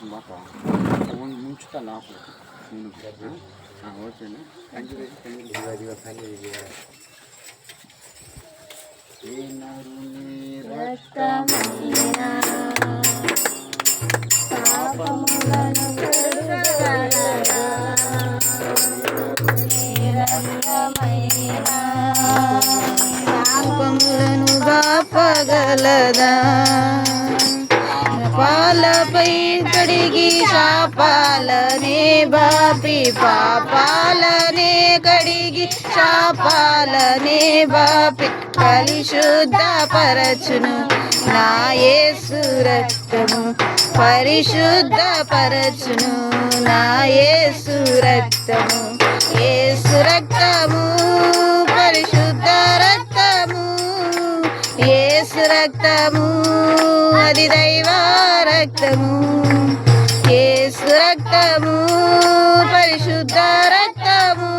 బాపా ముంచుతా లోపల ఓకేనా పాపములను బాపగలదా పాలపై కడిగి శాపాలనే బాపి పాపాలనే కడిగి శాపాలనే బాపి పరిశుద్ధ పరచును నా యేసు రక్తము పరిశుద్ధ పరచును నా యేసు రక్తము యేసు రక్తము పరిశుద్ధ రక్తము యేసు రక్తము అది దైవ రక్తము యేసు రక్తము పరిశుద్ధ రక్తము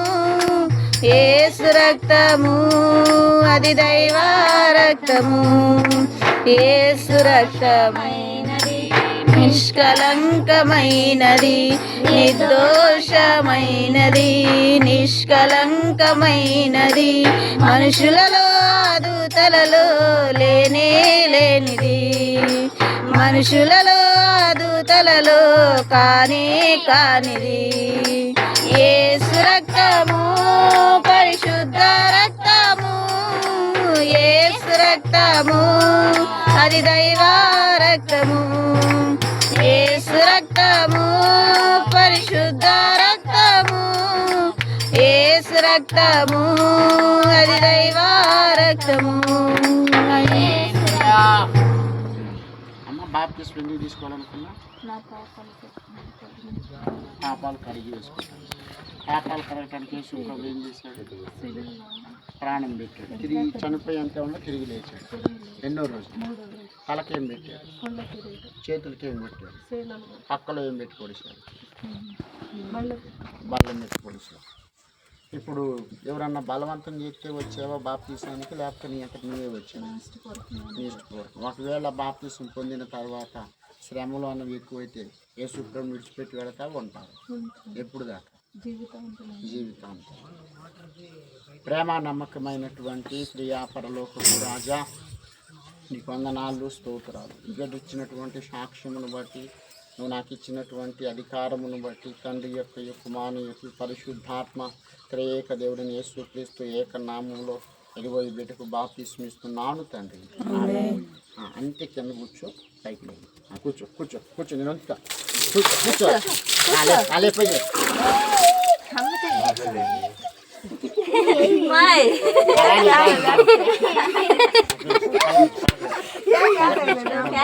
యేసు రక్తము అది దైవ రక్తము యేసు రక్తమైనది నిష్కలంకమైనది నిర్దోషమైనది నిష్కలంకమైనది మనుషులలో దూతలలో లేనే లేనిది మనుషులలో దూతలలో కానే కానిది యేసు రక్తము పరిశుద్ధ రక్తము యేసు రక్తము అది దైవ రక్తము యేసు రక్తము పరిశుద్ధ రక్తము యేసు రక్తము అది దైవ రక్తము. అమ్మ బాప్టిస్ట్ ఎందుకు తీసుకోవాలనుకున్నా పాపాలు కడిగి వేసుకుంటాను పాపాలు కడగటానికి యేసు ప్రభు ఏం చేశాడు ప్రాణం పెట్టాడు తిరిగి చనిపోయేంత ఉన్న తిరిగి లేచాడు ఎన్నో రోజులు తలకేం పెట్టాడు చేతులకి ఏం పెట్టాడు పక్కలో ఏం పెట్టి పొడిచాడు బల్లం పెట్టి పొడిచాడు ఇప్పుడు ఎవరన్నా బలవంతం చేస్తే వచ్చావా బాప్తీసానికి లేకపోతే నీ అంతకు నువ్వే వచ్చావు నీ ఇష్టపూర్వకం ఒకవేళ బాప్తీసం పొందిన తర్వాత శ్రమలు అన్నవి ఎక్కువైతే ఏ శుభ్రం విడిచిపెట్టి వెళతా ఉంటారు ఎప్పుడు దాకా జీవితాంతం ప్రేమ నమ్మకమైనటువంటి ప్రియా పరలోకపు రాజా నీకు వందనాలు స్తోత్రాలు ఇక్కడ ఇచ్చినటువంటి సాక్ష్యమును బట్టి నువ్వు నాకు ఇచ్చినటువంటి అధికారమును బట్టి తండ్రి యొక్క కుమారుని యొక్క పరిశుద్ధాత్మ త్రియేక దేవుడిని యేసుక్రీస్తు ఏక నామంలో ఎదుగో ఈ బిడ్డకు బాప్తిస్మిస్తున్నాను తండ్రి అంతే కింద కూర్చో పైకి లేదు కూర్చో కూర్చో కూర్చో నేను అంతా కూర్చో Bye.